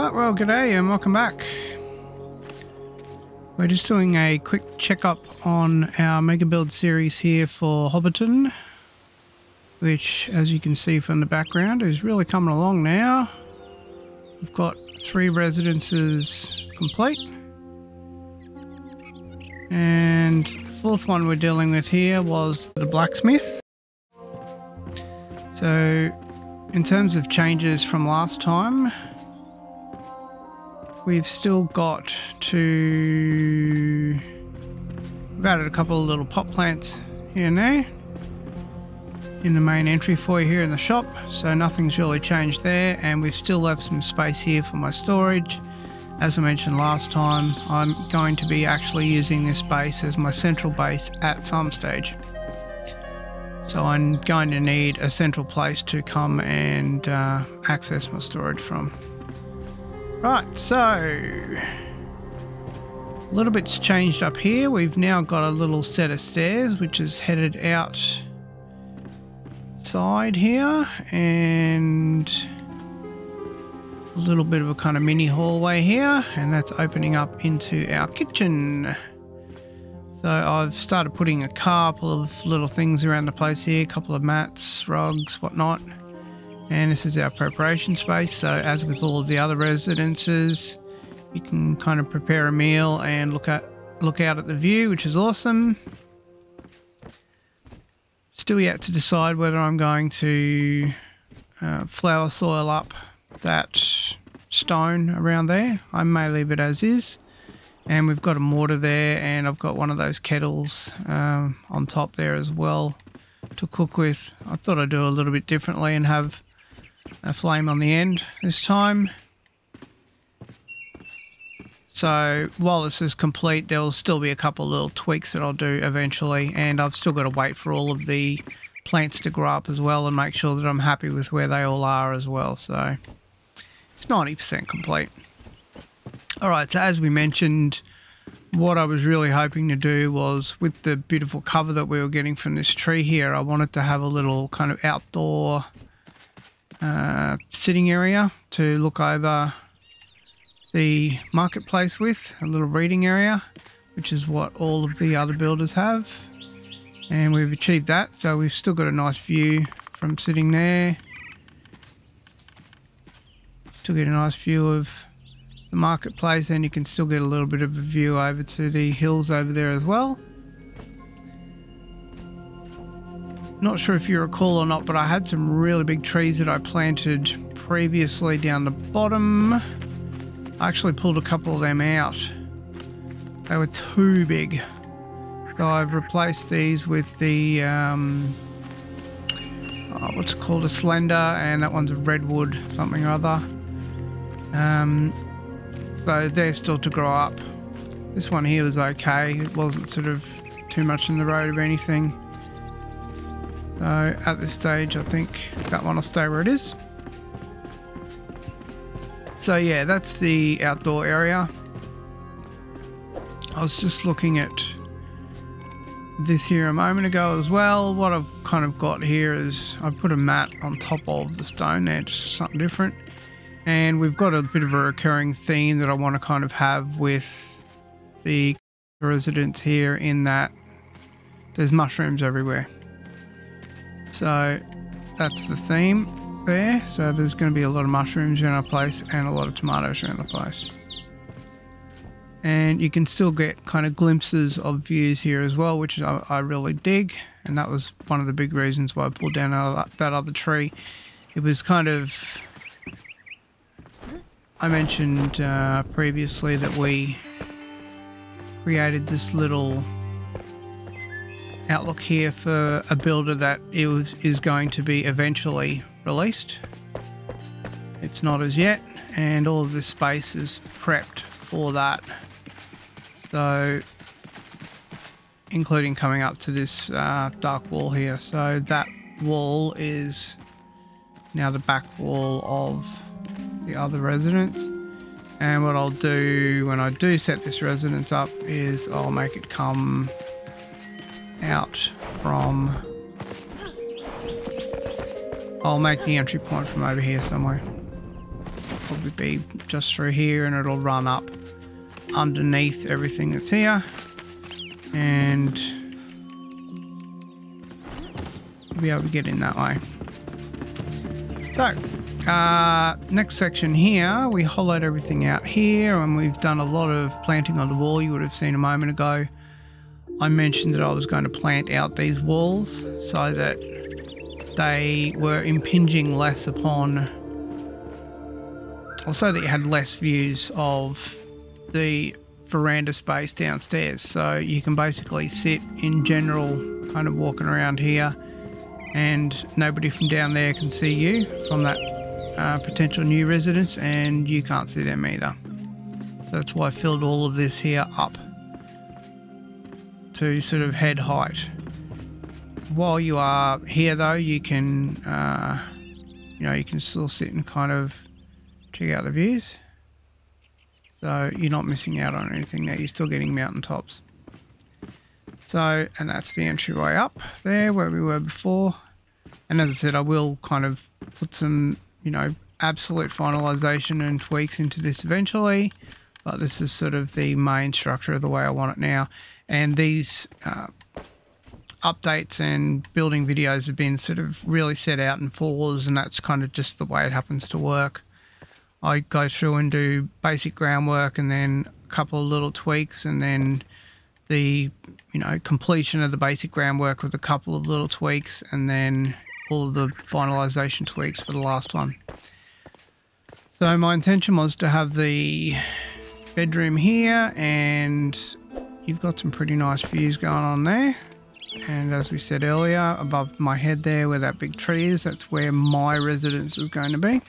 Right, well, g'day and welcome back. We're just doing a quick checkup on our Megabuild series here for Hobbiton, which, as you can see from the background, is really coming along now. We've got 3 residences complete, and the 4th one we're dealing with here was the Blacksmith. So, in terms of changes from last time, we've still got to... We've added a couple of little pot plants here and there in the main entry foyer here in the shop, so nothing's really changed there, and we've still left some space here for my storage. As I mentioned last time, I'm going to be actually using this base as my central base at some stage. So I'm going to need a central place to come and access my storage from. Right, so a little bit's changed up here. We've now got a little set of stairs which is headed out side here, and a little bit of a kind of mini hallway here, and that's opening up into our kitchen. So I've started putting a couple of little things around the place here, a couple of mats, rugs, whatnot. And this is our preparation space, so as with all of the other residences, you can kind of prepare a meal and look out at the view, which is awesome. Still yet to decide whether I'm going to flower soil up that stone around there. I may leave it as is. And we've got a mortar there, and I've got one of those kettles on top there as well to cook with. I thought I'd do a little bit differently and have a flame on the end this time. So while this is complete, there will still be a couple of little tweaks that I'll do eventually, and I've still got to wait for all of the plants to grow up as well and make sure that I'm happy with where they all are as well. So it's 90% complete. Alright, so as we mentioned, what I was really hoping to do was, with the beautiful cover that we were getting from this tree here, I wanted to have a little kind of outdoor sitting area to look over the marketplace with, a little reading area, which is what all of the other builders have. And we've achieved that, so we've still got a nice view from sitting there. Still get a nice view of the marketplace, and you can still get a little bit of a view over to the hills over there as well. Not sure if you recall or not, but I had some really big trees that I planted previously down the bottom. I actually pulled a couple of them out. They were too big, so I've replaced these with the what's it called, a slender, and that one's a redwood something or other. So they're still to grow up. This one here was okay. It wasn't sort of too much in the road or anything. So at this stage, I think that one will stay where it is. So yeah, that's the outdoor area. I was just looking at this here a moment ago as well. What I've kind of got here is I've put a mat on top of the stone there, just something different. And we've got a bit of a recurring theme that I want to kind of have with the residents here, in that there's mushrooms everywhere. So that's the theme there. So there's going to be a lot of mushrooms around our place and a lot of tomatoes around the place. And you can still get kind of glimpses of views here as well, which I really dig. And that was one of the big reasons why I pulled down that other tree. It was kind of... I mentioned previously that we created this little outlook here for a builder that is going to be eventually released. It's not as yet, and all of this space is prepped for that. So, including coming up to this dark wall here. So that wall is now the back wall of the other residence, and what I'll do when I do set this residence up is I'll make it come out from... I'll make the entry point from over here somewhere. probably be just through here, and it'll run up underneath everything that's here, and be able to get in that way. So next section here, we hollowed everything out here, and we've done a lot of planting on the wall. You would have seen a moment ago I mentioned that I was going to plant out these walls so that they were impinging less upon, or so that you had less views of the veranda space downstairs. So you can basically sit in general, kind of walking around here, and nobody from down there can see you from that potential new residence, and you can't see them either. So that's why I filled all of this here up to sort of head height. While you are here though, you can you can still sit and kind of check out the views, so you're not missing out on anything there. You're still getting mountaintops. So, and that's the entryway up there where we were before. And as I said, I will kind of put some, absolute finalization and tweaks into this eventually, but this is sort of the main structure of the way I want it now. And these updates and building videos have been sort of really set out in fours, and that's kind of just the way it happens to work. I go through and do basic groundwork, and then a couple of little tweaks, and then the completion of the basic groundwork with a couple of little tweaks, and then all of the finalization tweaks for the last one. So my intention was to have the bedroom here, and you've got some pretty nice views going on there. And as we said earlier, above my head there where that big tree is, that's where my residence is going to be.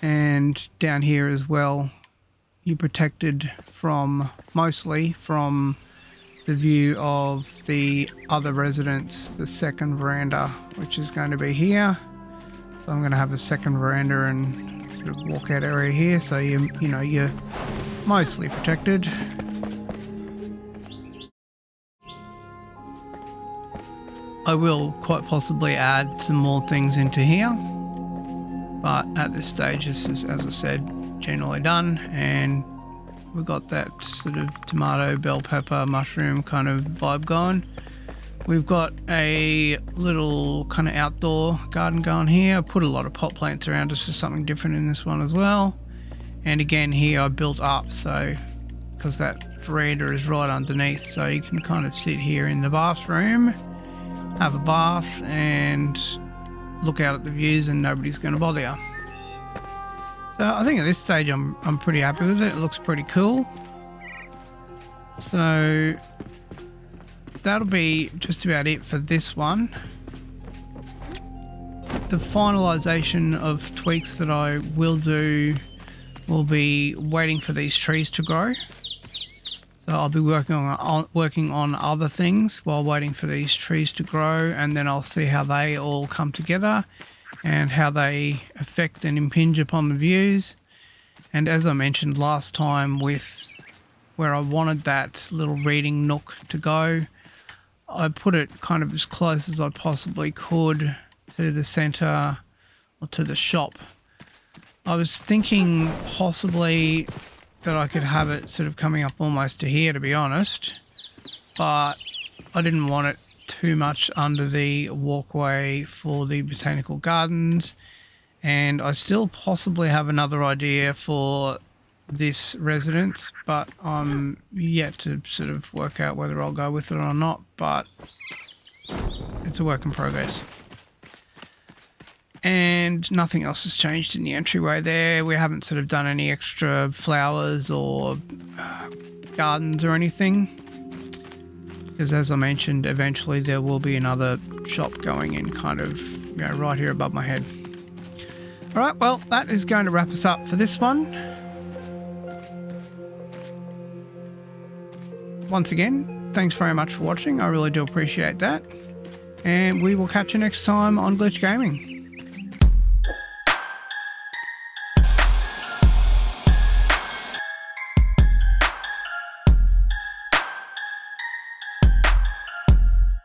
And down here as well, you're protected from, mostly from the view of the other residence, the second veranda, which is going to be here. So I'm going to have a second veranda and sort of walkout area here, so you're mostly protected. I will quite possibly add some more things into here, but at this stage this is, as I said, generally done, and we've got that sort of tomato, bell pepper, mushroom kind of vibe going. We've got a little kind of outdoor garden going here. I put a lot of pot plants around just for something different in this one as well. And again here I built up, so because that veranda is right underneath, so you can kind of sit here in the bathroom, have a bath, and look out at the views, and nobody's going to bother you. So I think at this stage I'm pretty happy with it. It looks pretty cool. So that'll be just about it for this one. The finalization of tweaks that I will do will be waiting for these trees to grow. So I'll be working on other things while waiting for these trees to grow, and then I'll see how they all come together and how they affect and impinge upon the views. And as I mentioned last time, with where I wanted that little reading nook to go, I put it kind of as close as I possibly could to the center, or to the shop. I was thinking possibly that I could have it sort of coming up almost to here, to be honest, but I didn't want it too much under the walkway for the botanical gardens, and I still possibly have another idea for this residence, but I'm yet to sort of work out whether I'll go with it or not, but it's a work in progress. And nothing else has changed in the entryway there. We haven't sort of done any extra flowers or gardens or anything, because as I mentioned, eventually there will be another shop going in kind of right here above my head. Alright, well, that is going to wrap us up for this one. Once again, thanks very much for watching. I really do appreciate that. And we will catch you next time on Glitch Gaming.